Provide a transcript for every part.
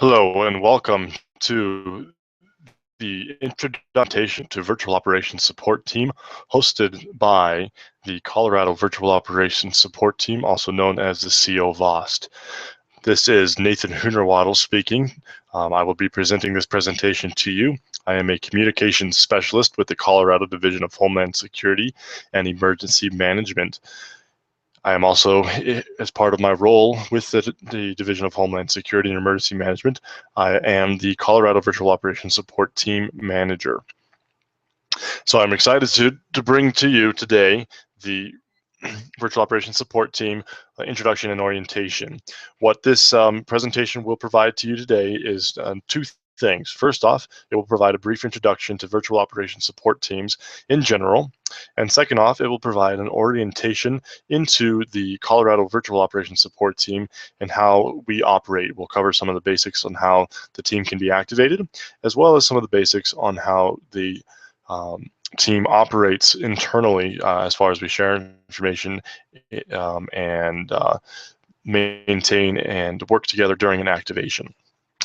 Hello and welcome to the introduction to Virtual Operations Support Team, hosted by the Colorado Virtual Operations Support Team, also known as the CO VOST. This is Nathan Hoonerwaddle speaking. I will be presenting this presentation to you. I am a communications specialist with the Colorado Division of Homeland Security and Emergency Management. I am also, as part of my role with the Division of Homeland Security and Emergency Management, I am the Colorado Virtual Operations Support Team Manager. So I'm excited to bring to you today the Virtual Operations Support Team Introduction and Orientation. What this presentation will provide to you today is two things. First off, it will provide a brief introduction to virtual operations support teams in general. And second off, it will provide an orientation into the Colorado Virtual Operations Support Team and how we operate. We'll cover some of the basics on how the team can be activated, as well as some of the basics on how the team operates internally as far as we share information and maintain and work together during an activation.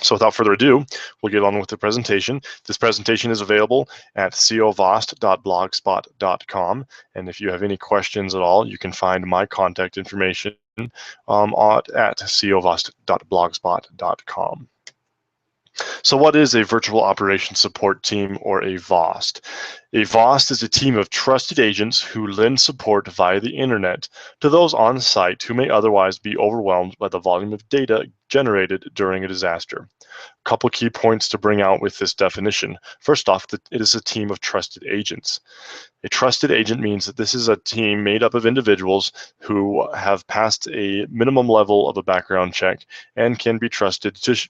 So without further ado, we'll get on with the presentation. This presentation is available at covost.blogspot.com. And if you have any questions at all, you can find my contact information at covost.blogspot.com. So what is a virtual operations support team, or a VOST? A VOST is a team of trusted agents who lend support via the internet to those on site who may otherwise be overwhelmed by the volume of data generated during a disaster. A couple key points to bring out with this definition. First off, it is a team of trusted agents. A trusted agent means that this is a team made up of individuals who have passed a minimum level of a background check and can be trusted to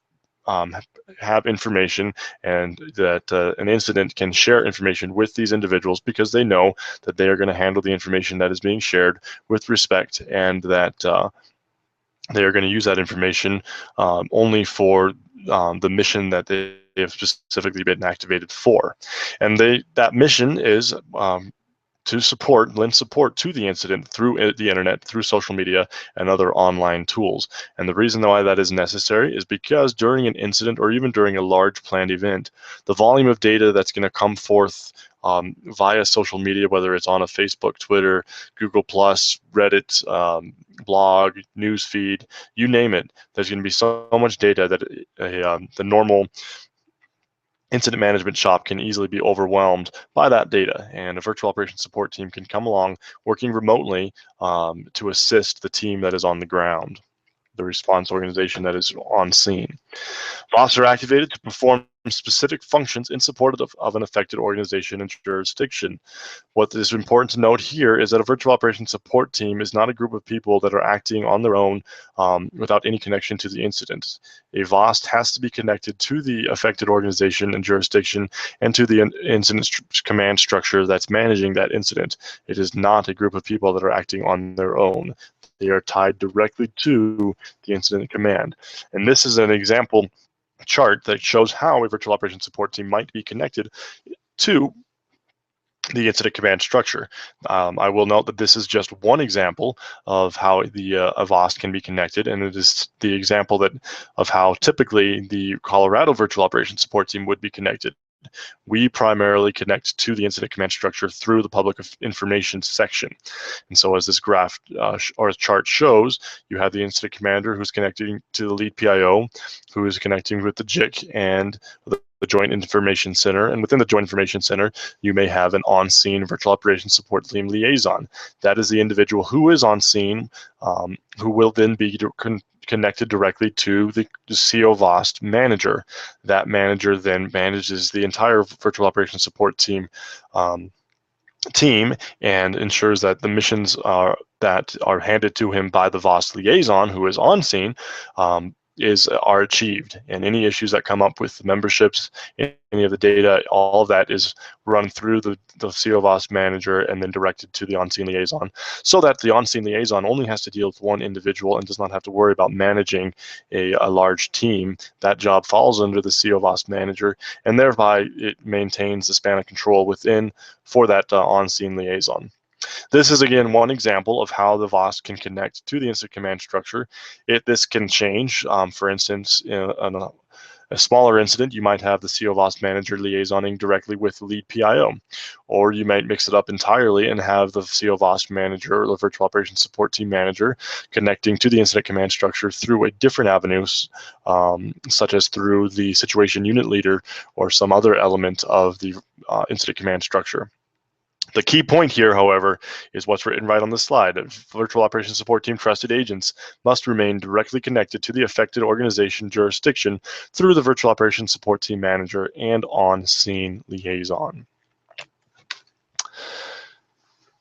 have information, and that an incident can share information with these individuals because they know that they are going to handle the information that is being shared with respect, and that they are going to use that information only for the mission that they have specifically been activated for. And that mission is to lend support to the incident through the internet, through social media, and other online tools. And the reason why that is necessary is because during an incident, or even during a large planned event, the volume of data that's going to come forth via social media, whether it's on a Facebook, Twitter, Google+, Reddit, blog, newsfeed, you name it, there's going to be so much data that the normal incident management shop can easily be overwhelmed by that data, and a virtual operations support team can come along working remotely to assist the team that is on the ground, the response organization that is on scene. VOSTs are activated to perform specific functions in support of an affected organization and jurisdiction. What is important to note here is that a virtual operations support team is not a group of people that are acting on their own without any connection to the incident. A VOST has to be connected to the affected organization and jurisdiction and to the incident command structure that's managing that incident. It is not a group of people that are acting on their own. They are tied directly to the incident command. And this is an example chart that shows how a virtual operations support team might be connected to the incident command structure. I will note that this is just one example of how the VOST can be connected, and it is the example of how typically the Colorado virtual operations support team would be connected. We primarily connect to the incident command structure through the public information section. And so as this graph or chart shows, you have the incident commander who's connecting to the lead PIO, who is connecting with the JIC and the Joint Information Center. And within the Joint Information Center, you may have an on-scene virtual operations support team liaison. That is the individual who is on scene, who will then be connected directly to the CO VOST manager. That manager then manages the entire virtual operations support team and ensures that the missions that are handed to him by the VOST liaison, who is on scene, are achieved, and any issues that come up with the memberships, any of the data, all of that is run through the CO VOST manager and then directed to the on-scene liaison, so that the on-scene liaison only has to deal with one individual and does not have to worry about managing a large team. That job falls under the CO VOST manager, and thereby it maintains the span of control for that on-scene liaison. This is, again, one example of how the VOST can connect to the incident command structure. This can change. For instance, in A smaller incident, you might have the VOST manager liaisoning directly with the lead PIO, or you might mix it up entirely and have the VOST manager or the virtual operations support team manager connecting to the incident command structure through a different avenues, such as through the situation unit leader or some other element of the incident command structure. The key point here, however, is what's written right on the slide. Virtual operations support team trusted agents must remain directly connected to the affected organization jurisdiction through the virtual operations support team manager and on-scene liaison.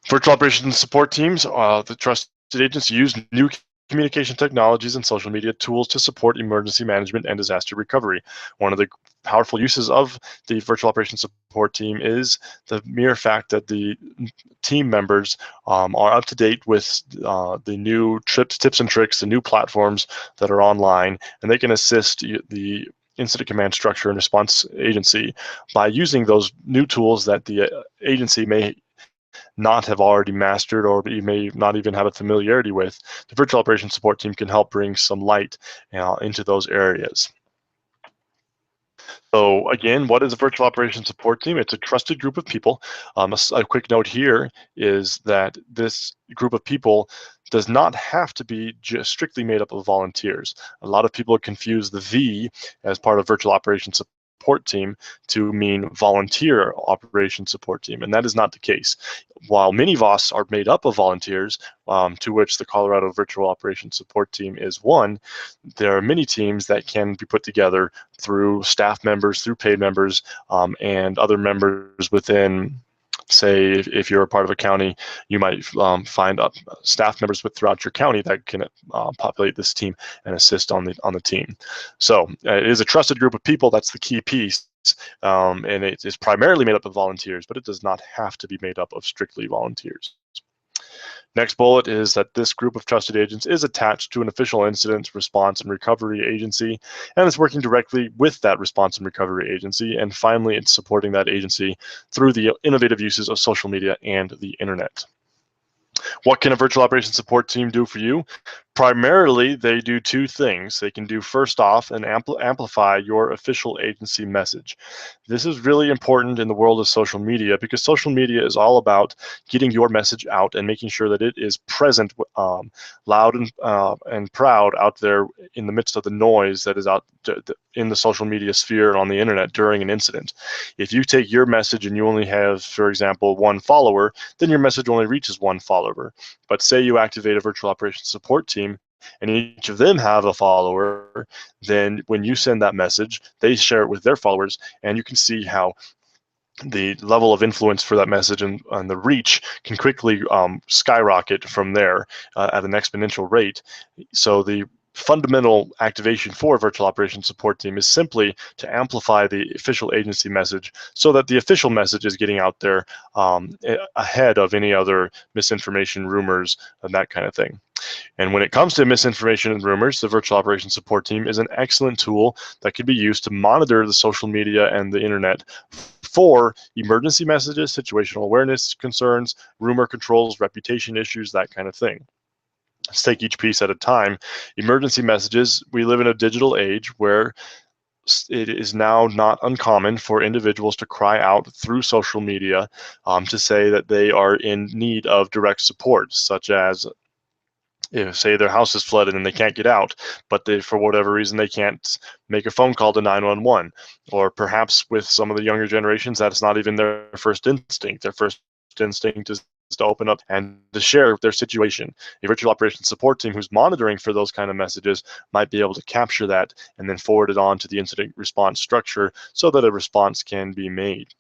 Virtual operations support teams, the trusted agents, use new communication technologies and social media tools to support emergency management and disaster recovery. One of the powerful uses of the virtual operations support team is the mere fact that the team members are up to date with the new tips and tricks, the new platforms that are online, and they can assist the incident command structure and response agency by using those new tools that the agency may not have already mastered, or you may not even have a familiarity with. The virtual operations support team can help bring some light into those areas. So again, what is a virtual operations support team? It's a trusted group of people. A quick note here is that this group of people does not have to be just strictly made up of volunteers. A lot of people confuse the V as part of virtual operations support team to mean volunteer operations support team, and that is not the case. While many VOSTs are made up of volunteers, to which the Colorado Virtual Operations Support Team is one, there are many teams that can be put together through staff members, through paid members, and other members within. Say, if you're a part of a county, you might find staff members throughout your county that can populate this team and assist on the team. So it is a trusted group of people. That's the key piece. And it is primarily made up of volunteers, but it does not have to be made up of strictly volunteers. Next bullet is that this group of trusted agents is attached to an official incident response and recovery agency, and is working directly with that response and recovery agency. And finally, it's supporting that agency through the innovative uses of social media and the internet. What can a virtual operations support team do for you? Primarily, they do two things. They can do, first off, and amplify your official agency message. This is really important in the world of social media, because social media is all about getting your message out and making sure that it is present, loud and proud out there in the midst of the noise that is out in the social media sphere and on the internet during an incident. If you take your message and you only have, for example, one follower, then your message only reaches one follower. But say you activate a virtual operations support team and each of them have a follower, then when you send that message, they share it with their followers, and you can see how the level of influence for that message and the reach can quickly skyrocket from there at an exponential rate. So the fundamental activation for a virtual operations support team is simply to amplify the official agency message so that the official message is getting out there ahead of any other misinformation, rumors, and that kind of thing. And when it comes to misinformation and rumors, the virtual operations support team is an excellent tool that can be used to monitor the social media and the internet for emergency messages, situational awareness concerns, rumor controls, reputation issues, that kind of thing. Let's take each piece at a time. Emergency messages, we live in a digital age where it is now not uncommon for individuals to cry out through social media to say that they are in need of direct support, such as if, say, their house is flooded and they can't get out, but they, for whatever reason, they can't make a phone call to 911. Or perhaps with some of the younger generations, that's not even their first instinct. Their first instinct is to open up and to share their situation. A virtual operations support team who's monitoring for those kind of messages might be able to capture that and then forward it on to the incident response structure so that a response can be made.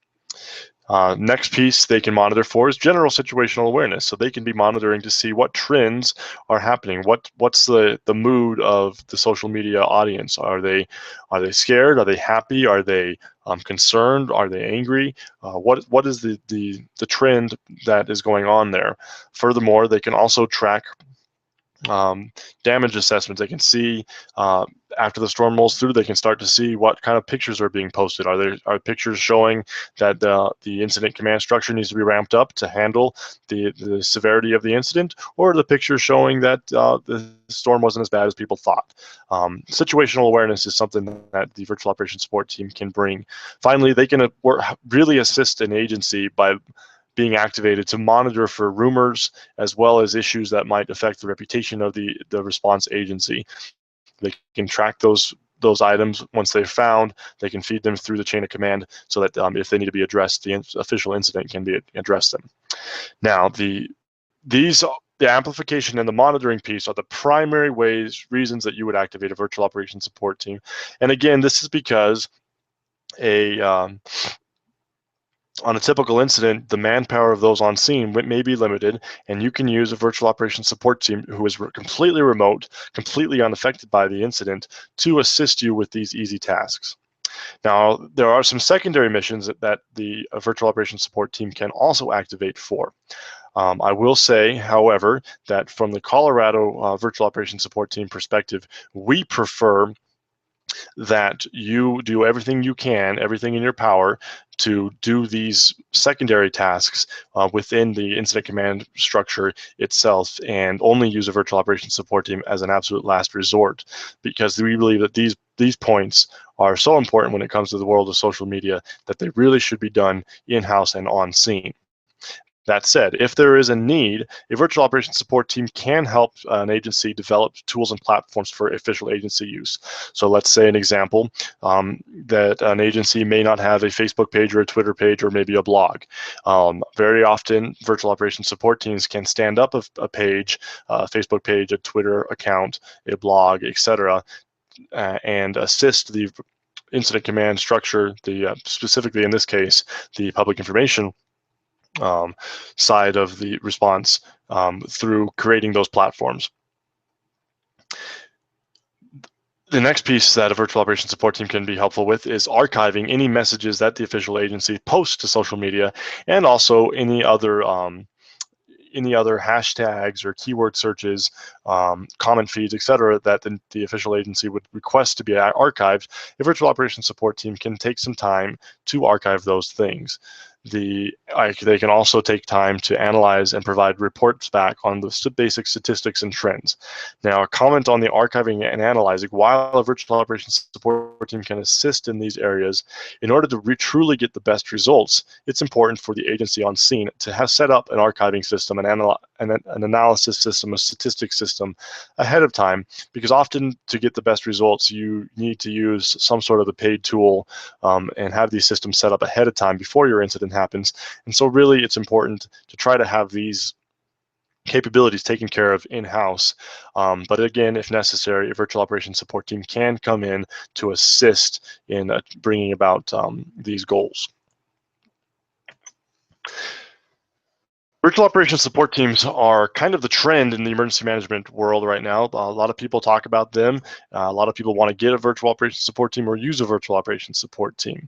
Next piece they can monitor for is general situational awareness. So they can be monitoring to see what trends are happening. What's the mood of the social media audience? Are they scared? Are they happy? Are they concerned? Are they angry? What is the trend that is going on there? Furthermore, they can also track damage assessments. They can see after the storm rolls through, they can start to see what kind of pictures are being posted. Are pictures showing that the incident command structure needs to be ramped up to handle the severity of the incident, or are the pictures showing that the storm wasn't as bad as people thought? Situational awareness is something that the virtual operations support team can bring. Finally, they can really assist an agency by being activated to monitor for rumors as well as issues that might affect the reputation of the response agency. They can track those items. Once they're found, they can feed them through the chain of command so that if they need to be addressed, the official incident can be addressed them. Now, the amplification and the monitoring piece are the primary reasons that you would activate a virtual operations support team. And again, this is because on a typical incident, the manpower of those on scene may be limited, and you can use a virtual operations support team who is completely remote, completely unaffected by the incident, to assist you with these easy tasks. Now, there are some secondary missions that the virtual operations support team can also activate for. I will say, however, that from the Colorado virtual operations support team perspective, we prefer that you do everything you can, everything in your power, to do these secondary tasks within the incident command structure itself, and only use a virtual operations support team as an absolute last resort, because we believe that these points are so important when it comes to the world of social media that they really should be done in-house and on scene. That said, if there is a need, a virtual operations support team can help an agency develop tools and platforms for official agency use. So let's say an example, that an agency may not have a Facebook page or a Twitter page or maybe a blog. Very often, virtual operations support teams can stand up a page, a Facebook page, a Twitter account, a blog, etc., and assist the incident command structure, specifically in this case, the public information side of the response through creating those platforms. The next piece that a virtual operations support team can be helpful with is archiving any messages that the official agency posts to social media, and also any other hashtags or keyword searches, comment feeds, etc., that the official agency would request to be archived. A virtual operations support team can take some time to archive those things. They can also take time to analyze and provide reports back on the basic statistics and trends. Now, a comment on the archiving and analyzing. While a virtual operations support team can assist in these areas, in order to truly get the best results, it's important for the agency on scene to have set up an archiving system, an analysis system, a statistics system ahead of time, because often to get the best results, you need to use some sort of a paid tool and have these systems set up ahead of time before your incident happens. And so really it's important to try to have these capabilities taken care of in-house. But again, if necessary, a virtual operations support team can come in to assist in bringing about these goals. Virtual operations support teams are kind of the trend in the emergency management world right now. A lot of people talk about them. A lot of people want to get a virtual operations support team or use a virtual operations support team.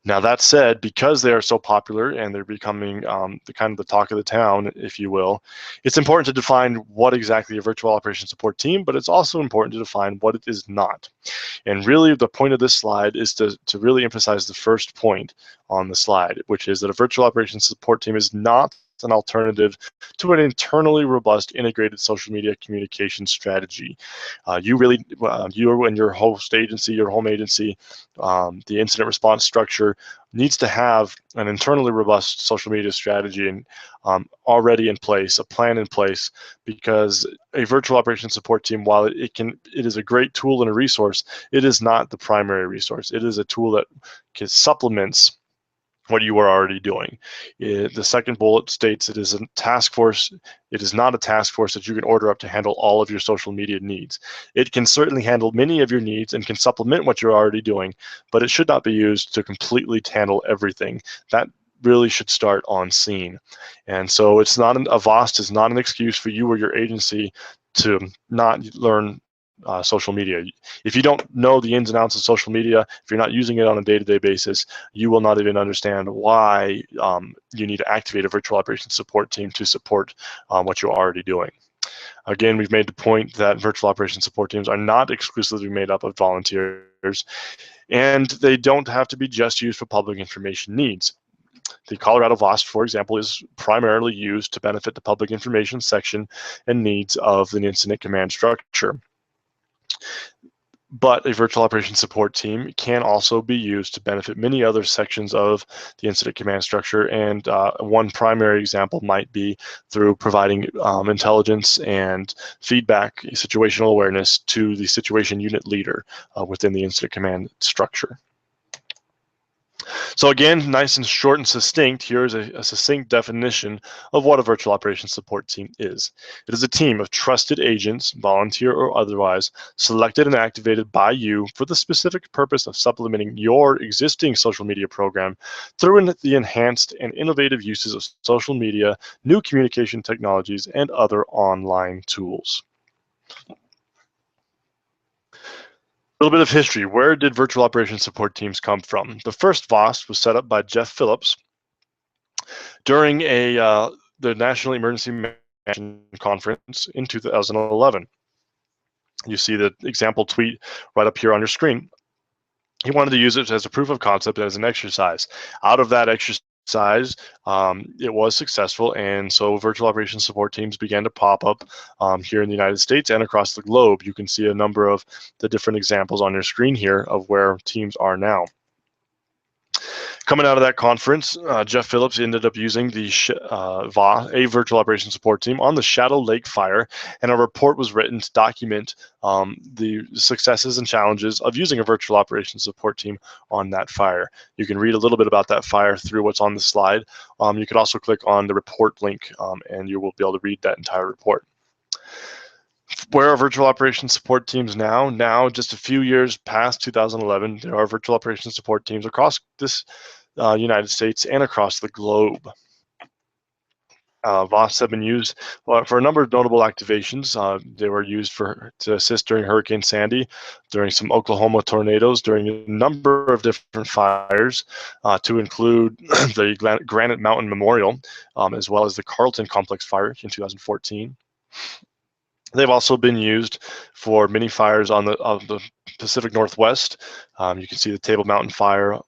Now, that said, because they are so popular and they're becoming the kind of the talk of the town, if you will, it's important to define what exactly a virtual operations support team, but it's also important to define what it is not. And really the point of this slide is to really emphasize the first point on the slide, which is that a virtual operations support team is not an alternative to an internally robust integrated social media communication strategy. You and your host agency, your home agency, the incident response structure needs to have an internally robust social media strategy and already in place, a plan in place, because a virtual operations support team, while it is a great tool and a resource, it is not the primary resource. It is a tool that supplements what you are already doing. The second bullet states it is a task force. It is not a task force that you can order up to handle all of your social media needs. It can certainly handle many of your needs and can supplement what you're already doing, but it should not be used to completely handle everything. That really should start on scene. And so it's not a VOST is not an excuse for you or your agency to not learn social media. If you don't know the ins and outs of social media, if you're not using it on a day-to-day basis, you will not even understand why you need to activate a virtual operations support team to support what you're already doing. Again, we've made the point that virtual operations support teams are not exclusively made up of volunteers, and they don't have to be just used for public information needs. The Colorado VOST, for example, is primarily used to benefit the public information section and needs of the incident command structure. But a virtual operations support team can also be used to benefit many other sections of the incident command structure. And one primary example might be through providing intelligence and feedback, situational awareness to the situation unit leader within the incident command structure. So again, nice and short and succinct, here's a succinct definition of what a virtual operations support team is. It is a team of trusted agents, volunteer or otherwise, selected and activated by you for the specific purpose of supplementing your existing social media program through the enhanced and innovative uses of social media, new communication technologies, and other online tools. A little bit of history. Where did virtual operations support teams come from? The first VOST was set up by Jeff Phillips during the National Emergency Management Conference in 2011. You see the example tweet right up here on your screen. He wanted to use it as a proof of concept, as an exercise. Out of that exercise, it was successful, and so virtual operations support teams began to pop up here in the United States and across the globe. You can see a number of the different examples on your screen here of where teams are now. Coming out of that conference, Jeff Phillips ended up using the a virtual operations support team on the Shadow Lake fire, and a report was written to document the successes and challenges of using a virtual operations support team on that fire. You can read a little bit about that fire through what's on the slide. You could also click on the report link, and you will be able to read that entire report. Where are virtual operations support teams now? Now, just a few years past 2011, there are virtual operations support teams across this United States and across the globe. VOSTs have been used for a number of notable activations. They were used to assist during Hurricane Sandy, during some Oklahoma tornadoes, during a number of different fires, to include the Granite Mountain Memorial, as well as the Carlton Complex fire in 2014. They've also been used for many fires on the Pacific Northwest. You can see the Table Mountain fire,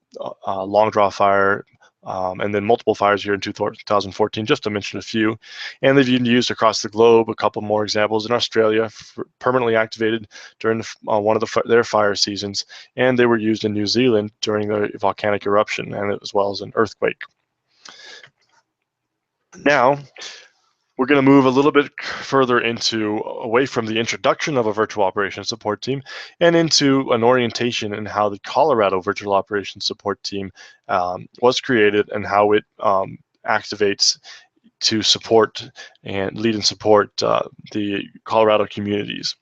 Long Draw fire, and then multiple fires here in 2014, just to mention a few. And they've been used across the globe. A couple more examples in Australia, permanently activated during one of their fire seasons, and they were used in New Zealand during the volcanic eruption, and as well as an earthquake. Now, we're going to move a little bit further away from the introduction of a virtual operations support team and into an orientation in how the Colorado virtual operations support team was created and how it activates to support and lead and support the Colorado communities.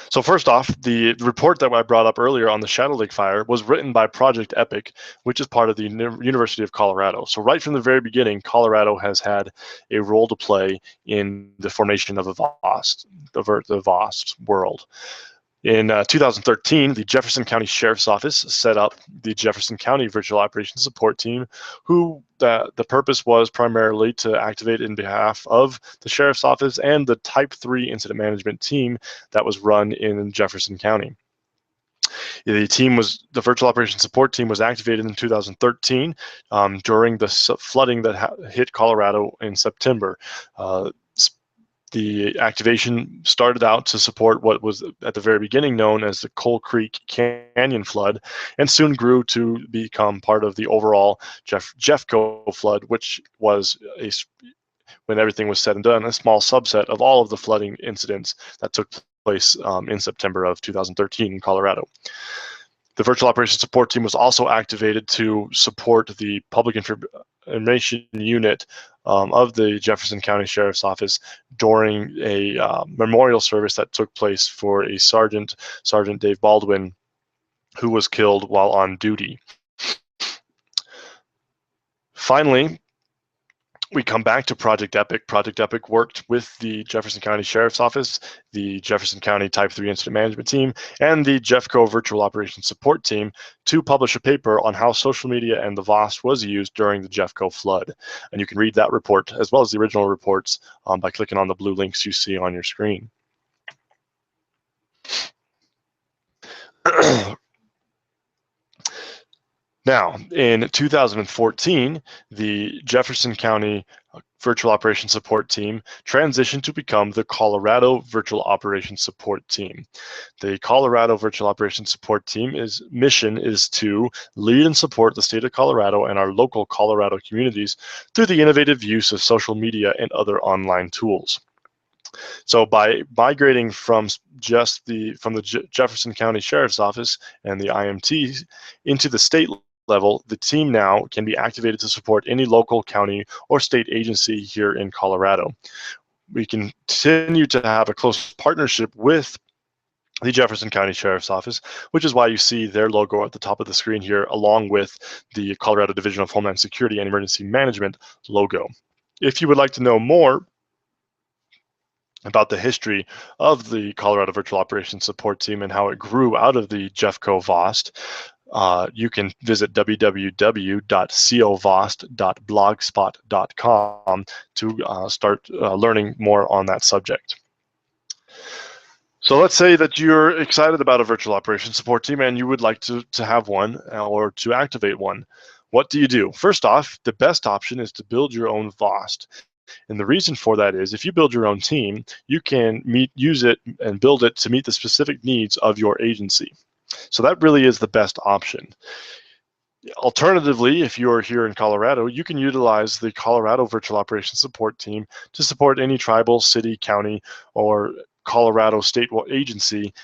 So first off, the report that I brought up earlier on the Shadow Lake fire was written by Project EPIC, which is part of the University of Colorado. So right from the very beginning, Colorado has had a role to play in the formation of the VOST world. In 2013, the Jefferson County Sheriff's Office set up the Jefferson County Virtual Operations Support Team, who the purpose was primarily to activate in behalf of the Sheriff's Office and the Type 3 Incident Management Team that was run in Jefferson County. The Virtual Operations Support Team was activated in 2013 during the flooding that hit Colorado in September. The activation started out to support what was at the very beginning known as the Coal Creek Canyon flood, and soon grew to become part of the overall Jeffco flood, which was, when everything was said and done, a small subset of all of the flooding incidents that took place in September of 2013 in Colorado. The Virtual Operations Support Team was also activated to support the Public Information Unit of the Jefferson County Sheriff's Office during a memorial service that took place for a Sergeant Dave Baldwin, who was killed while on duty. Finally, We come back to Project Epic. Project Epic worked with the Jefferson County Sheriff's Office, the Jefferson County Type 3 Incident Management Team, and the JEFCO Virtual Operations Support Team to publish a paper on how social media and the VOST was used during the JEFCO flood. And you can read that report as well as the original reports by clicking on the blue links you see on your screen. Now, in 2014, the Jefferson County Virtual Operations Support Team transitioned to become the Colorado Virtual Operations Support Team. The Colorado Virtual Operations Support Team's mission is to lead and support the state of Colorado and our local Colorado communities through the innovative use of social media and other online tools. So by migrating from the Jefferson County Sheriff's Office and the IMT into the state level, the team now can be activated to support any local, county, or state agency here in Colorado. We continue to have a close partnership with the Jefferson County Sheriff's Office, which is why you see their logo at the top of the screen here, along with the Colorado Division of Homeland Security and Emergency Management logo. If you would like to know more about the history of the Colorado Virtual Operations Support Team and how it grew out of the JEFCO VOST, you can visit www.covost.blogspot.com to start learning more on that subject. So let's say that you're excited about a virtual operations support team and you would like to have one or to activate one. What do you do? First off, the best option is to build your own VOST. And the reason for that is if you build your own team, you can use it and build it to meet the specific needs of your agency. So that really is the best option. Alternatively, if you're here in Colorado, you can utilize the Colorado Virtual Operations Support Team to support any tribal, city, county, or Colorado state agency.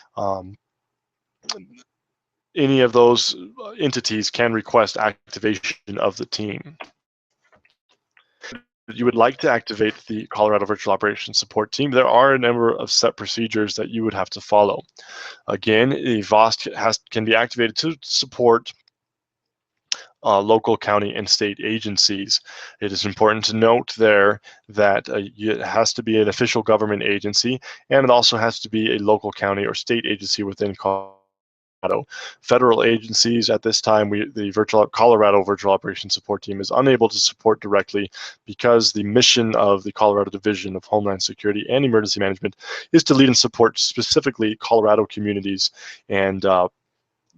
Any of those entities can request activation of the team. You would like to activate the Colorado Virtual Operations Support Team, there are a number of set procedures that you would have to follow. Again, the VOST can be activated to support local, county, and state agencies. It is important to note there that it has to be an official government agency, and it also has to be a local, county, or state agency within Colorado. Federal agencies at this time, the Colorado Virtual Operations Support Team is unable to support directly because the mission of the Colorado Division of Homeland Security and Emergency Management is to lead and support specifically Colorado communities, and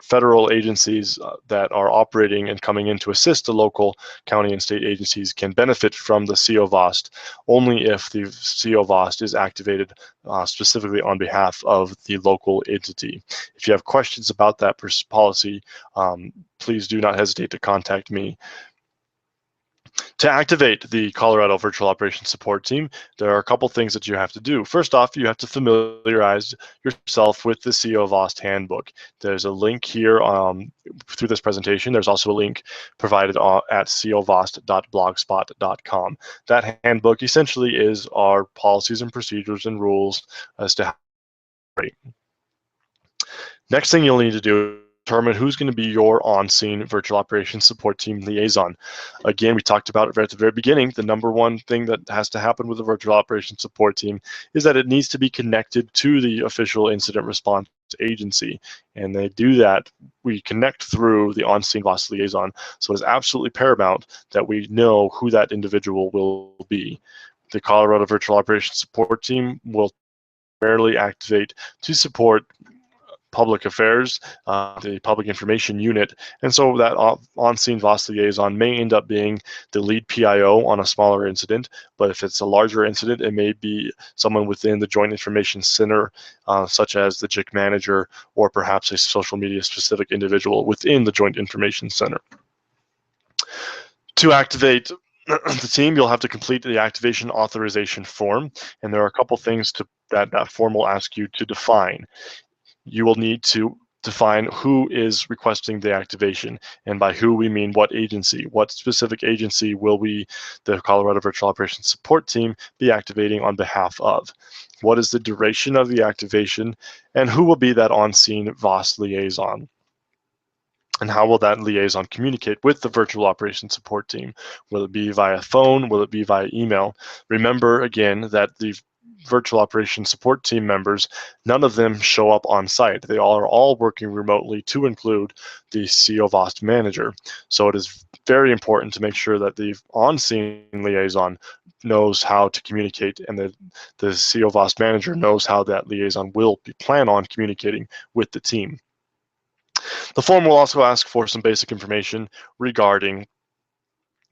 federal agencies that are operating and coming in to assist the local, county, and state agencies can benefit from the COVOST only if the COVOST is activated specifically on behalf of the local entity. If you have questions about that policy, please do not hesitate to contact me. To activate the Colorado Virtual Operations Support Team, there are a couple things that you have to do. First off, you have to familiarize yourself with the COVOST handbook. There's a link here through this presentation. There's also a link provided at covost.blogspot.com. That handbook essentially is our policies and procedures and rules as to how to operate. Next thing you'll need to do, determine who's going to be your on-scene virtual operations support team liaison. Again, we talked about it right at the very beginning. The number one thing that has to happen with a virtual operations support team is that it needs to be connected to the official incident response agency. And they do that, we connect through the on-scene VOST liaison. So it's absolutely paramount that we know who that individual will be. The Colorado Virtual Operations Support Team will primarily activate to support public affairs, the public information unit, and so that on-scene VOST liaison may end up being the lead PIO on a smaller incident, but if it's a larger incident, it may be someone within the Joint Information Center, such as the JIC manager, or perhaps a social media specific individual within the Joint Information Center. To activate the team, you'll have to complete the activation authorization form, and there are a couple things that form will ask you to define. You will need to define who is requesting the activation, and by who we mean what agency. What specific agency will the Colorado Virtual Operations Support Team be activating on behalf of? What is the duration of the activation, and who will be that on-scene VOST liaison? And how will that liaison communicate with the virtual operations support team? Will it be via phone? Will it be via email? Remember again that the virtual operations support team members, none of them show up on site. They are all working remotely, to include the CO VOST manager. So it is very important to make sure that the on-scene liaison knows how to communicate, and the CO VOST manager knows how that liaison will plan on communicating with the team. The form will also ask for some basic information regarding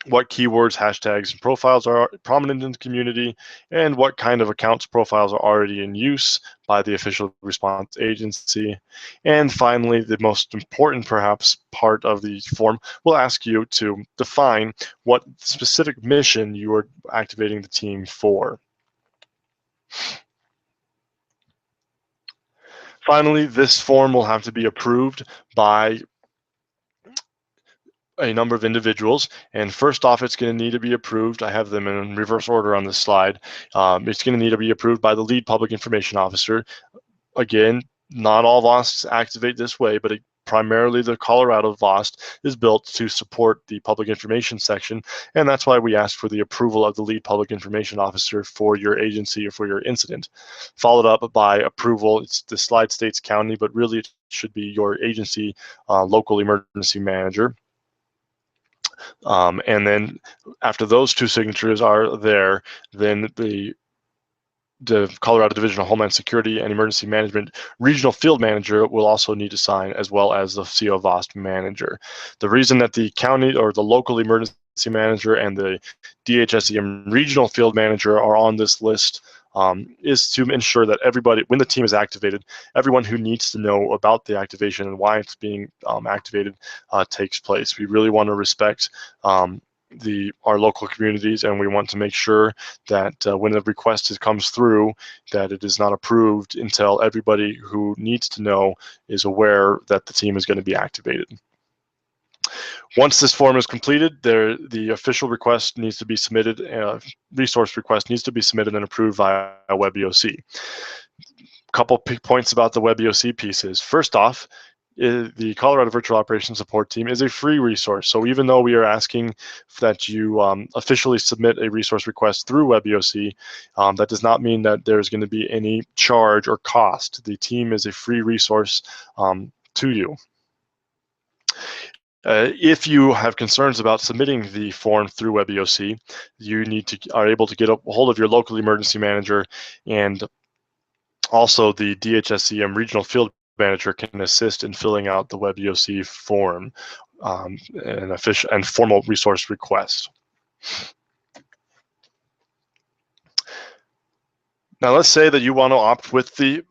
what keywords, hashtags, and profiles are prominent in the community, and what kind of accounts profiles are already in use by the official response agency. And finally, the most important perhaps part of the form will ask you to define what specific mission you are activating the team for. Finally, this form will have to be approved by a number of individuals, and first off, it's going to need to be approved. I have them in reverse order on this slide. It's going to need to be approved by the lead public information officer. Again, not all VOSTs activate this way, but primarily the Colorado VOST is built to support the public information section, and that's why we ask for the approval of the lead public information officer for your agency or for your incident. Followed up by approval, the slide states county, but really it should be your agency local emergency manager. And then after those two signatures are there, then the Colorado Division of Homeland Security and Emergency Management Regional Field Manager will also need to sign, as well as the CO VOST manager. The reason that the county or the local emergency manager and the DHSEM Regional Field Manager are on this list is to ensure that everybody, when the team is activated, everyone who needs to know about the activation and why it's being activated takes place. We really want to respect our local communities, and we want to make sure that when the request comes through, that it is not approved until everybody who needs to know is aware that the team is going to be activated. Once this form is completed, the official request needs to be submitted, resource request needs to be submitted and approved via WebEOC. Couple points about the WebEOC pieces. First off, the Colorado Virtual Operations Support Team is a free resource. So even though we are asking that you officially submit a resource request through WebEOC, that does not mean that there's going to be any charge or cost. The team is a free resource to you. If you have concerns about submitting the form through WebEOC, you are able to get a hold of your local emergency manager, and also the DHSEM Regional Field Manager can assist in filling out the WebEOC form and formal resource request. Now let's say that you want to opt with the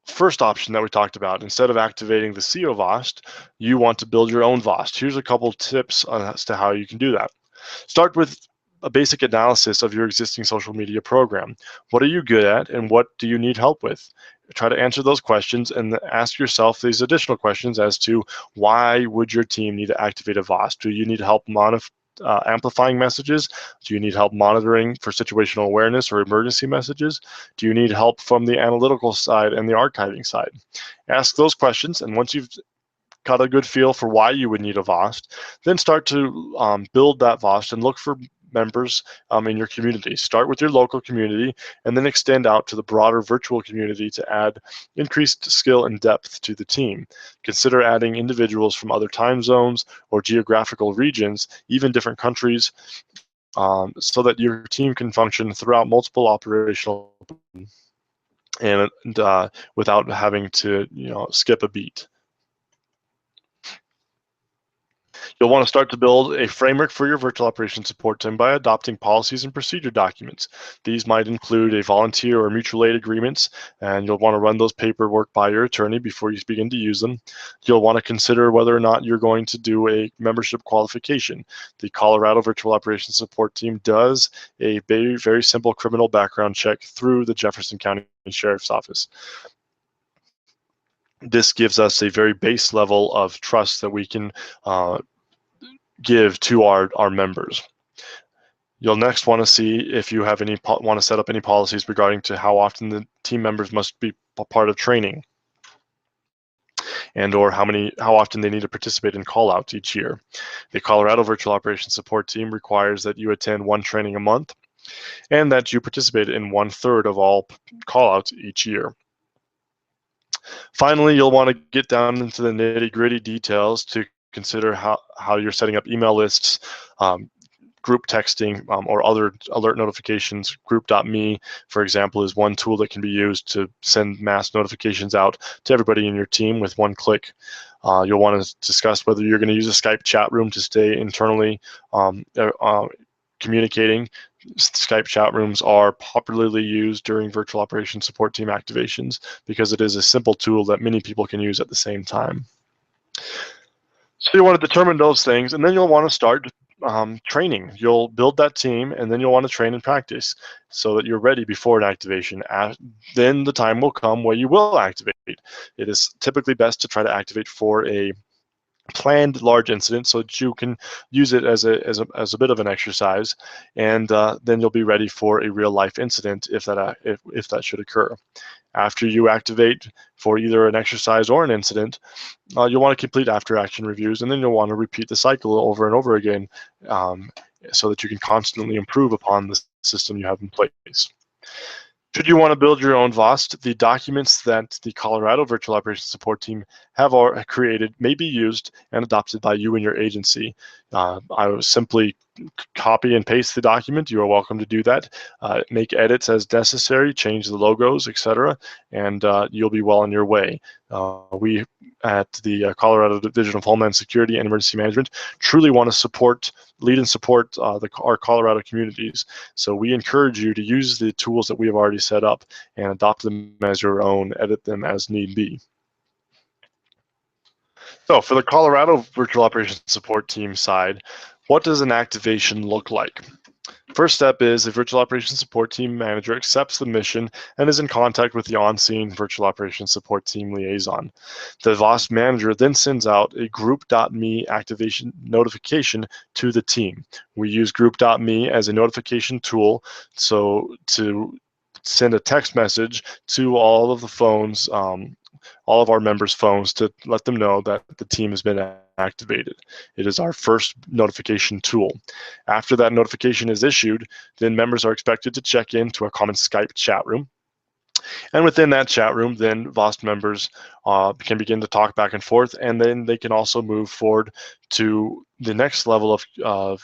first option that we talked about. Instead of activating the CO VOST, you want to build your own VOST. Here's a couple tips as to how you can do that. Start with a basic analysis of your existing social media program. What are you good at, and what do you need help with? Try to answer those questions and ask yourself these additional questions as to why would your team need to activate a VOST? Do you need help amplifying messages? Do you need help monitoring for situational awareness or emergency messages? Do you need help from the analytical side and the archiving side? Ask those questions, and once you've got a good feel for why you would need a VOST, then start to build that VOST and look for members in your community. Start with your local community and then extend out to the broader virtual community to add increased skill and depth to the team. Consider adding individuals from other time zones or geographical regions, even different countries, so that your team can function throughout multiple operational and without having to skip a beat. You'll want to start to build a framework for your virtual operations support team by adopting policies and procedure documents. These might include a volunteer or mutual aid agreements, and you'll want to run those paperwork by your attorney before you begin to use them. You'll want to consider whether or not you're going to do a membership qualification. The Colorado Virtual Operations Support Team does a very, very simple criminal background check through the Jefferson County Sheriff's Office. This gives us a very base level of trust that we can give to our members. You'll next want to see if you have want to set up any policies regarding to how often the team members must be a part of training. and or how often they need to participate in call-outs each year. The Colorado Virtual Operations Support Team requires that you attend one training a month and that you participate in 1/3 of all call-outs each year. Finally, you'll want to get down into the nitty-gritty details to consider how you're setting up email lists, group texting, or other alert notifications. Group.me, for example, is one tool that can be used to send mass notifications out to everybody in your team with one click. You'll want to discuss whether you're going to use a Skype chat room to stay internally communicating. Skype chat rooms are popularly used during virtual operations support team activations because it is a simple tool that many people can use at the same time. So you want to determine those things, and then you'll want to start training. You'll build that team, and then you'll want to train and practice so that you're ready before an activation. Then the time will come where you will activate. It is typically best to try to activate for a planned large incident so that you can use it as a bit of an exercise, and then you'll be ready for a real life incident if that should occur. After you activate for either an exercise or an incident, you'll want to complete after action reviews, and then you'll want to repeat the cycle over and over again so that you can constantly improve upon the system you have in place. Should you want to build your own VOST, the documents that the Colorado Virtual Operations Support Team have created may be used and adopted by you and your agency. I will simply copy and paste the document. You are welcome to do that. Make edits as necessary, change the logos, etc., and you'll be well on your way. We at the Colorado Division of Homeland Security and Emergency Management truly want to lead and support our Colorado communities. So we encourage you to use the tools that we have already set up and adopt them as your own, edit them as need be. So for the Colorado Virtual Operations Support Team side, what does an activation look like? First step is the Virtual Operations Support Team manager accepts the mission and is in contact with the on-scene Virtual Operations Support Team liaison. The VOST manager then sends out a group.me activation notification to the team. We use group.me as a notification tool so to send a text message to all of the phones, all of our members' phones, to let them know that the team has been activated. It is our first notification tool. After that notification is issued, then members are expected to check into a common Skype chat room. And within that chat room, then VOST members can begin to talk back and forth, and then they can also move forward to the next level of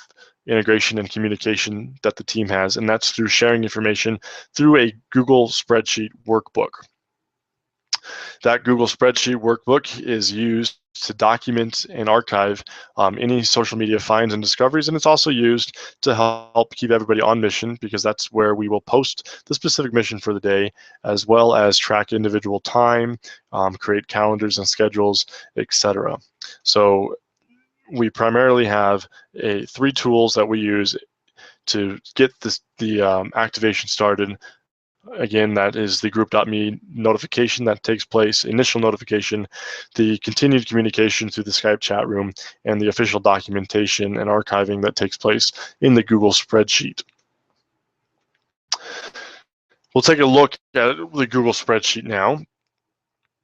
integration and communication that the team has, and that's through sharing information through a Google spreadsheet workbook. That Google spreadsheet workbook is used to document and archive any social media finds and discoveries, and it's also used to help keep everybody on mission, because that's where we will post the specific mission for the day, as well as track individual time, create calendars and schedules, etc. So we primarily have 3 tools that we use to get the activation started. Again, that is the group.me notification that takes place, initial notification, the continued communication through the Skype chat room, and the official documentation and archiving that takes place in the Google spreadsheet. We'll take a look at the Google spreadsheet now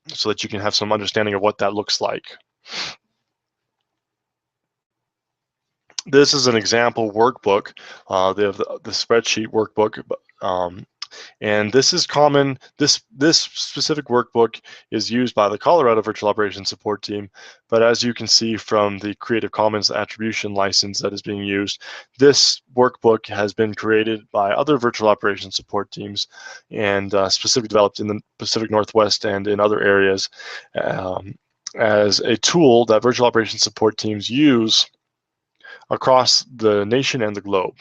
so that you can have some understanding of what that looks like. This is an example workbook, the spreadsheet workbook. And this is common. This specific workbook is used by the Colorado Virtual Operations Support Team, but as you can see from the Creative Commons attribution license that is being used, this workbook has been created by other virtual operations support teams and specifically developed in the Pacific Northwest and in other areas as a tool that virtual operations support teams use across the nation and the globe.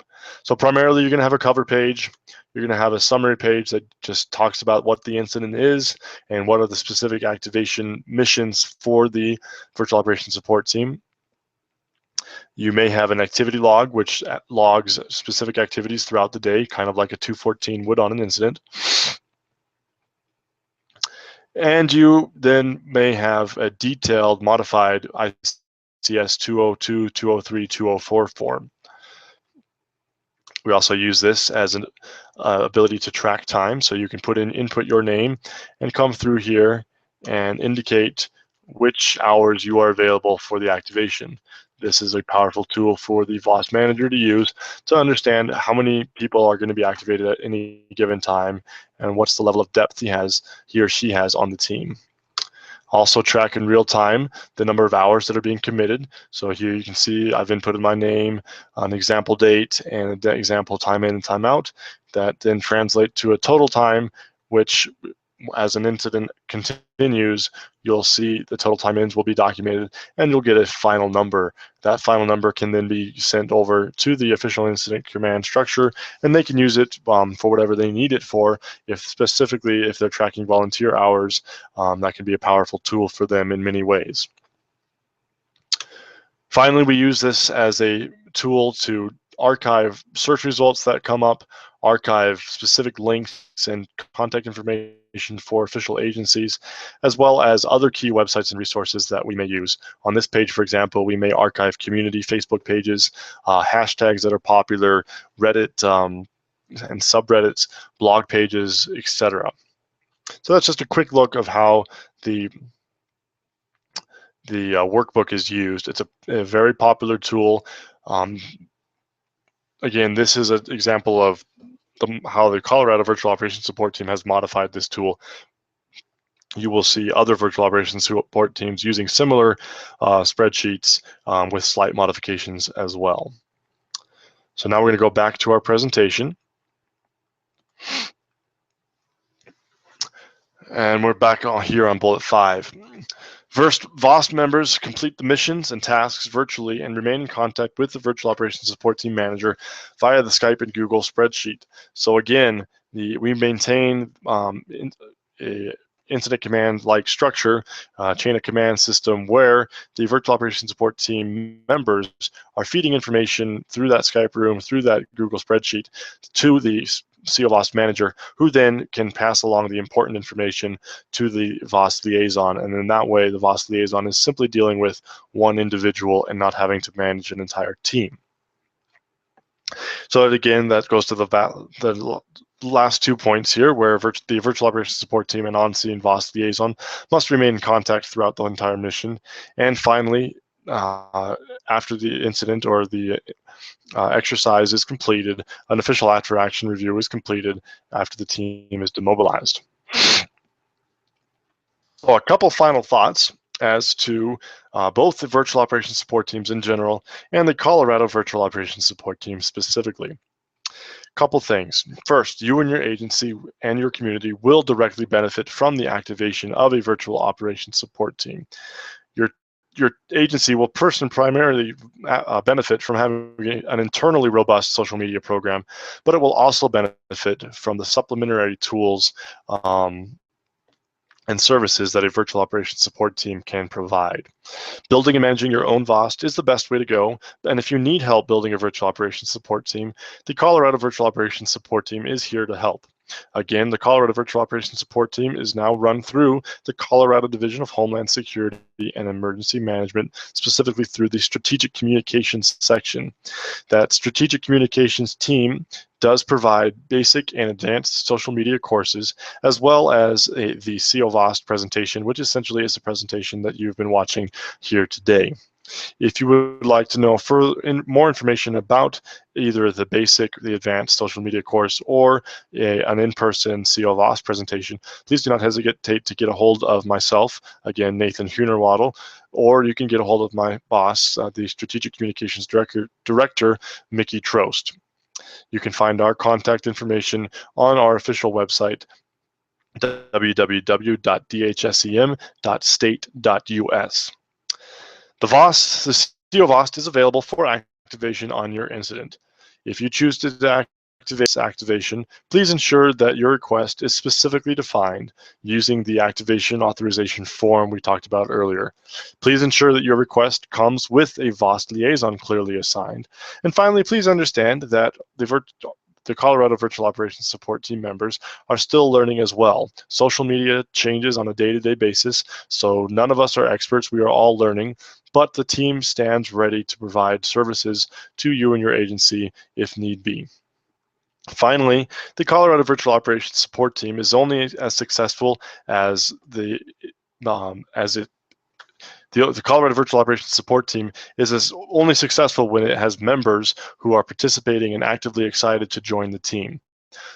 So primarily you're going to have a cover page. You're going to have a summary page that just talks about what the incident is and what are the specific activation missions for the virtual operations support team. You may have an activity log, which logs specific activities throughout the day, kind of like a 214 would on an incident. And you then may have a detailed modified ICS 202, 203, 204 form. We also use this as an ability to track time, so you can input your name and come through here and indicate which hours you are available for the activation. This is a powerful tool for the VOST manager to use to understand how many people are going to be activated at any given time and what's the level of depth he or she has on the team. Also track in real time the number of hours that are being committed. So here you can see I've inputted my name, an example date, and the example time in and time out. That then translate to a total time, which as an incident continues, you'll see the total time ins will be documented and you'll get a final number. That final number can then be sent over to the official incident command structure and they can use it for whatever they need it for. Specifically if they're tracking volunteer hours, that can be a powerful tool for them in many ways. Finally, we use this as a tool to archive search results that come up, archive specific links and contact information for official agencies, as well as other key websites and resources that we may use. On this page, for example, we may archive community Facebook pages, hashtags that are popular, Reddit and subreddits, blog pages, etc. So that's just a quick look of how the workbook is used. It's a very popular tool. Again, this is an example of how the Colorado Virtual Operations Support Team has modified this tool. You will see other virtual operations support teams using similar spreadsheets with slight modifications as well. So now we're going to go back to our presentation. And we're back here on bullet 5. First, VOST members complete the missions and tasks virtually and remain in contact with the Virtual Operations Support Team Manager via the Skype and Google spreadsheet. So again, we maintain a incident command-like structure, chain of command system where the Virtual Operations Support Team members are feeding information through that Skype room, through that Google spreadsheet to the VOST manager, who then can pass along the important information to the VOST liaison. And in that way, the VOST liaison is simply dealing with one individual and not having to manage an entire team. So again, that goes to the last 2 points here, where the Virtual Operations Support Team and on-scene VOST liaison must remain in contact throughout the entire mission. And finally, after the incident or the exercise is completed, an official after-action review is completed after the team is demobilized. So a couple final thoughts as to both the Virtual Operations Support Teams in general and the Colorado Virtual Operations Support Team specifically. Couple things. First, you and your agency and your community will directly benefit from the activation of a Virtual Operations Support Team. Your agency will primarily benefit from having an internally robust social media program, but it will also benefit from the supplementary tools and services that a Virtual Operations Support Team can provide. Building and managing your own VOST is the best way to go, and if you need help building a Virtual Operations Support Team, the Colorado Virtual Operations Support Team is here to help. Again, the Colorado Virtual Operations Support Team is now run through the Colorado Division of Homeland Security and Emergency Management, specifically through the Strategic Communications section. That Strategic Communications team does provide basic and advanced social media courses, as well as the VOST presentation, which essentially is the presentation that you've been watching here today. If you would like to know more information about either the basic, the advanced social media course, or an in-person VOST presentation, please do not hesitate to get a hold of myself, again, Nathan Hunerwaddle, or you can get a hold of my boss, the Strategic Communications Director, Mickey Trost. You can find our contact information on our official website, www.dhsem.state.us. The VOST is available for activation on your incident. If you choose to activate this activation, please ensure that your request is specifically defined using the activation authorization form we talked about earlier. Please ensure that your request comes with a VOST liaison clearly assigned. And finally, please understand that the Colorado Virtual Operations Support Team members are still learning as well. Social media changes on a day-to-day basis, so none of us are experts. We are all learning, but the team stands ready to provide services to you and your agency if need be. Finally, the Colorado Virtual Operations Support Team is only as successful as it The Colorado Virtual Operations Support Team is only successful when it has members who are participating and actively excited to join the team.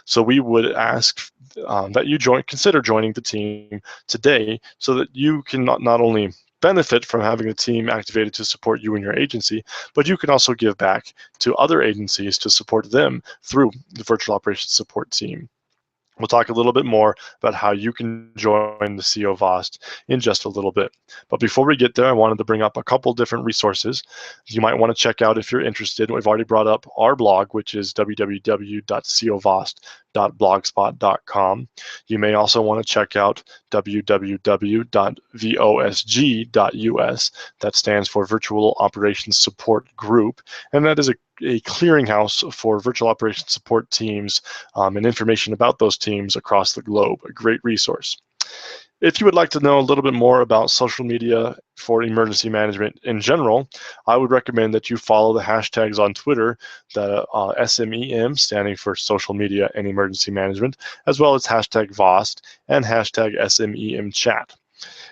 So we would ask that you consider joining the team today so that you can not only benefit from having the team activated to support you and your agency, but you can also give back to other agencies to support them through the Virtual Operations Support Team. We'll talk a little bit more about how you can join the CO VOST in just a little bit. But before we get there, I wanted to bring up a couple different resources you might want to check out if you're interested. We've already brought up our blog, which is www.covost.blogspot.com. You may also want to check out www.vosg.us. That stands for Virtual Operations Support Group, and that is a clearinghouse for virtual operations support teams and information about those teams across the globe. A great resource. If you would like to know a little bit more about social media for emergency management in general, I would recommend that you follow the hashtags on Twitter, the SMEM, standing for social media and emergency management, as well as hashtag VOST and hashtag SMEM chat.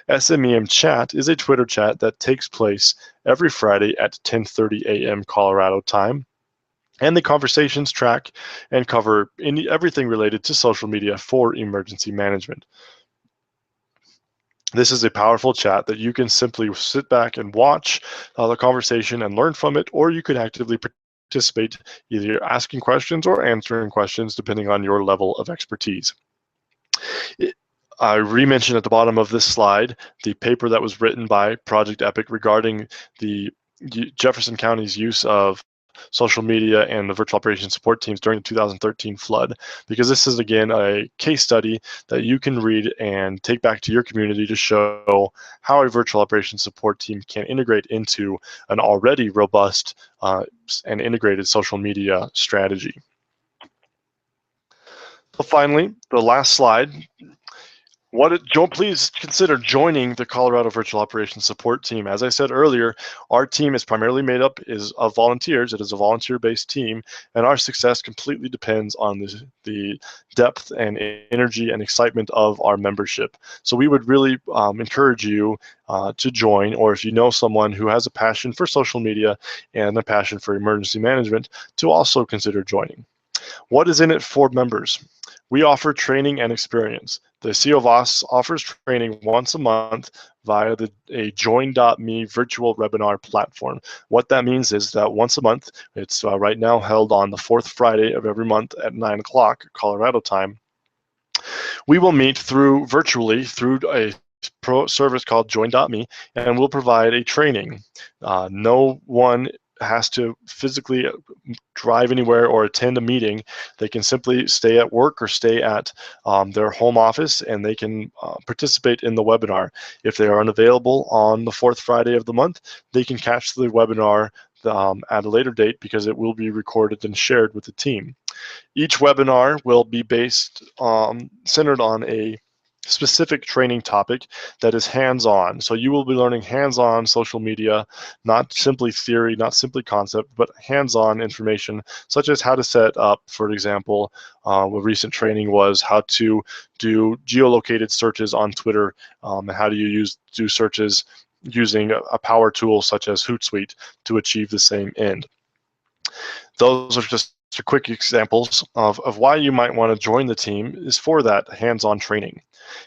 SMEM chat is a Twitter chat that takes place every Friday at 10:30 a.m. Colorado time. And the conversations track and cover everything related to social media for emergency management. This is a powerful chat that you can simply sit back and watch the conversation and learn from it, or you could actively participate, either asking questions or answering questions, depending on your level of expertise. I re-mentioned at the bottom of this slide the paper that was written by Project Epic regarding the Jefferson County's use of social media and the virtual operations support teams during the 2013 flood, because this is, again, a case study that you can read and take back to your community to show how a virtual operations support team can integrate into an already robust and integrated social media strategy. So finally, the last slide. Please consider joining the Colorado Virtual Operations Support Team. As I said earlier, our team is primarily made up of volunteers. It is a volunteer-based team, and our success completely depends on the depth and energy and excitement of our membership. So we would really encourage you to join, or if you know someone who has a passion for social media and a passion for emergency management, to also consider joining. What is in it for members? We offer training and experience. The CO VOST offers training once a month via a Join.me virtual webinar platform. What that means is that once a month, it's right now held on the fourth Friday of every month at 9 o'clock Colorado time, we will meet virtually through a service called Join.me, and we'll provide a training. No one has to physically drive anywhere or attend a meeting. They can simply stay at work or stay at their home office, and they can participate in the webinar. If they are unavailable on the fourth Friday of the month, they can catch the webinar at a later date, because it will be recorded and shared with the team. Each webinar will be centered on a specific training topic that is hands-on. So you will be learning hands-on social media, not simply theory, not simply concept, but hands-on information, such as how to set up, for example, a recent training was how to do geolocated searches on Twitter, and how do you do searches using a power tool such as Hootsuite to achieve the same end. Those are just quick examples of why you might want to join the team, is for that hands-on training.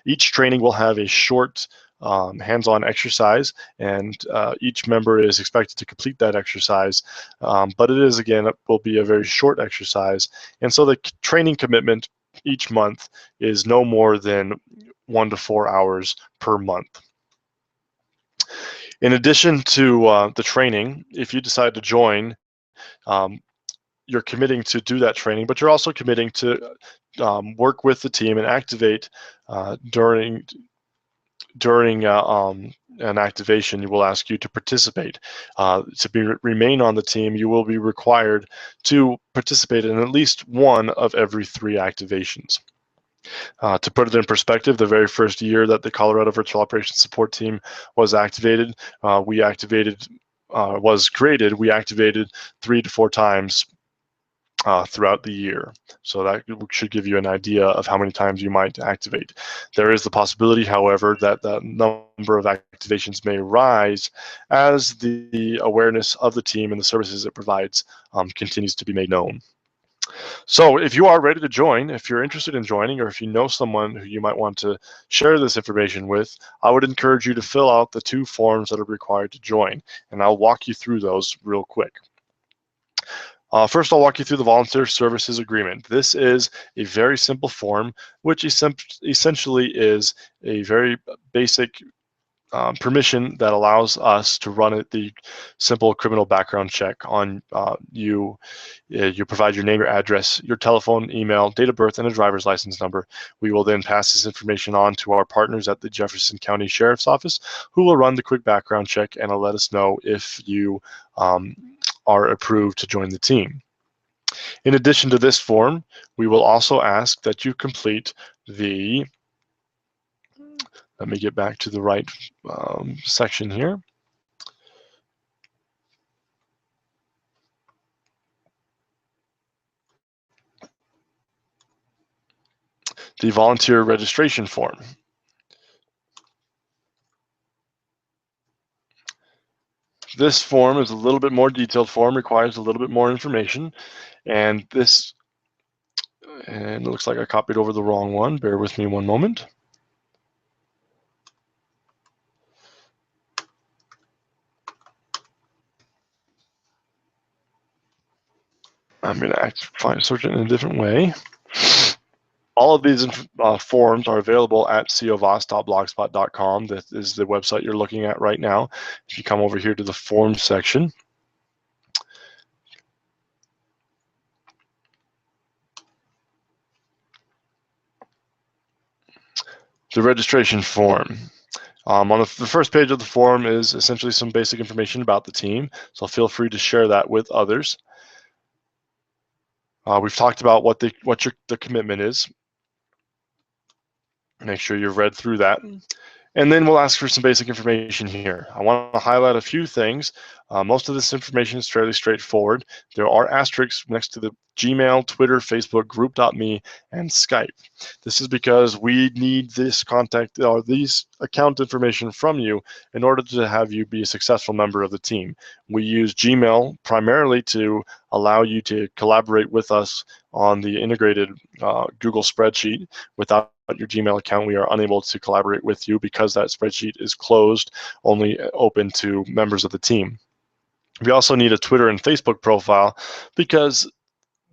Each training will have a short hands-on exercise, and each member is expected to complete that exercise, but it will be a very short exercise, and so the training commitment each month is no more than 1 to 4 hours per month. In addition to the training, if you decide to join, you're committing to do that training, but you're also committing to work with the team and activate during an activation. Will ask you to participate. Remain on the team, you will be required to participate in at least one of every 3 activations. To put it in perspective, the very first year that the Colorado Virtual Operations Support Team was activated, was created, we activated 3 to 4 times throughout the year. So that should give you an idea of how many times you might activate. There is the possibility, however, that the number of activations may rise as the awareness of the team and the services it provides continues to be made known. So if you are ready to join, if you're interested in joining, or if you know someone who you might want to share this information with, I would encourage you to fill out the 2 forms that are required to join, and I'll walk you through those real quick. First, I'll walk you through the Volunteer Services Agreement. This is a very simple form, which essentially is a very basic permission that allows us to run the simple criminal background check on you. You provide your name, your address, your telephone, email, date of birth, and a driver's license number. We will then pass this information on to our partners at the Jefferson County Sheriff's Office, who will run the quick background check and will let us know if you are approved to join the team. In addition to this form, we will also ask that you complete the, let me get back to the right section here. The volunteer registration form. This form is a little bit more detailed form, requires a little bit more information, and it looks like I copied over the wrong one. Bear with me one moment. I'm going to search it in a different way. All of these forms are available at covost.blogspot.com. That is the website you're looking at right now. If you come over here to the forms section, the registration form. On the first page of the form is essentially some basic information about the team, so feel free to share that with others. We've talked about what the commitment is. Make sure you've read through that. And then we'll ask for some basic information here. I want to highlight a few things. Most of this information is fairly straightforward. There are asterisks next to the Gmail, Twitter, Facebook, Group.me, and Skype. This is because we need this contact or these account information from you in order to have you be a successful member of the team. We use Gmail primarily to allow you to collaborate with us on the integrated Google spreadsheet. Without your Gmail account, we are unable to collaborate with you because that spreadsheet is closed, only open to members of the team. We also need a Twitter and Facebook profile because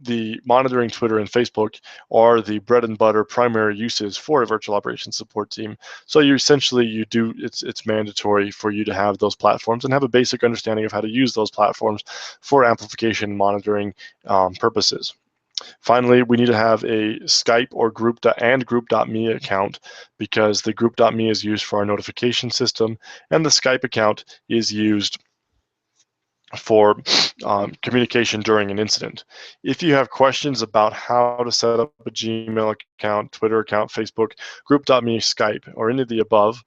the monitoring Twitter and Facebook are the bread and butter primary uses for a virtual operations support team. So it's mandatory for you to have those platforms and have a basic understanding of how to use those platforms for amplification and monitoring purposes. Finally, we need to have a Skype or Group.me account because the Group.me is used for our notification system and the Skype account is used for communication during an incident. If you have questions about how to set up a Gmail account, Twitter account, Facebook, Group.me, Skype, or any of the above,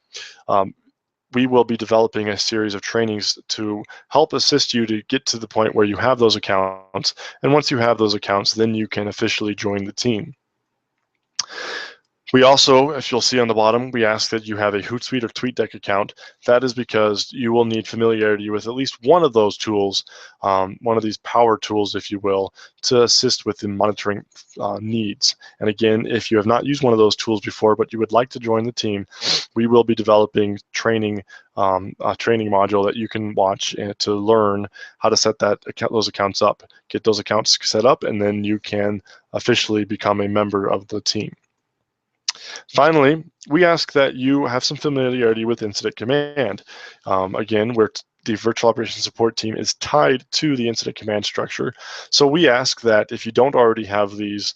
we will be developing a series of trainings to help assist you to get to the point where you have those accounts. And once you have those accounts, then you can officially join the team. We also, if you'll see on the bottom, we ask that you have a Hootsuite or TweetDeck account. That is because you will need familiarity with at least one of those tools, one of these power tools, if you will, to assist with the monitoring needs. And again, if you have not used one of those tools before, but you would like to join the team, we will be developing training, a training module that you can watch to learn how to set those accounts up, get those accounts set up, and then you can officially become a member of the team. Finally, we ask that you have some familiarity with incident command. Again, the virtual operations support team is tied to the incident command structure. So we ask that if you don't already have these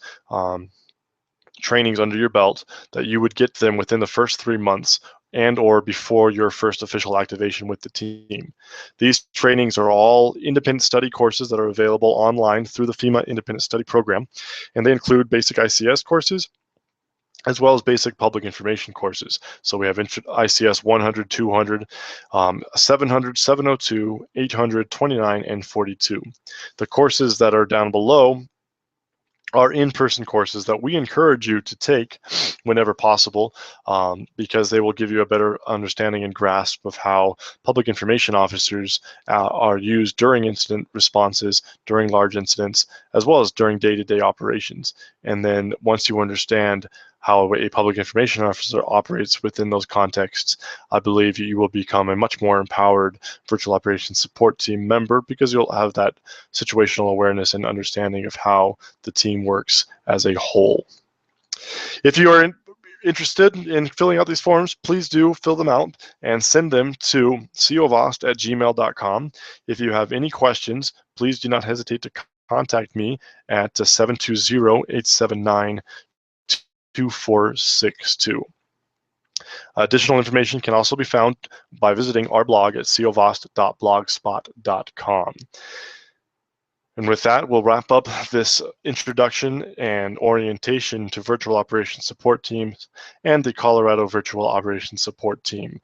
trainings under your belt, that you would get them within the first 3 months and or before your first official activation with the team. These trainings are all independent study courses that are available online through the FEMA Independent Study Program, and they include basic ICS courses, as well as basic public information courses. So we have ICS 100, 200, 700, 702, 800, 29, and 42. The courses that are down below are in-person courses that we encourage you to take whenever possible, because they will give you a better understanding and grasp of how public information officers are used during incident responses, during large incidents, as well as during day-to-day operations. And then once you understand how a public information officer operates within those contexts, I believe you will become a much more empowered virtual operations support team member, because you'll have that situational awareness and understanding of how the team works as a whole. If you are interested in filling out these forms, please do fill them out and send them to covost@gmail.com. If you have any questions, please do not hesitate to contact me at 720-879-2462. Additional information can also be found by visiting our blog at covost.blogspot.com. And with that, we'll wrap up this introduction and orientation to virtual operations support teams and the Colorado Virtual Operations Support Team.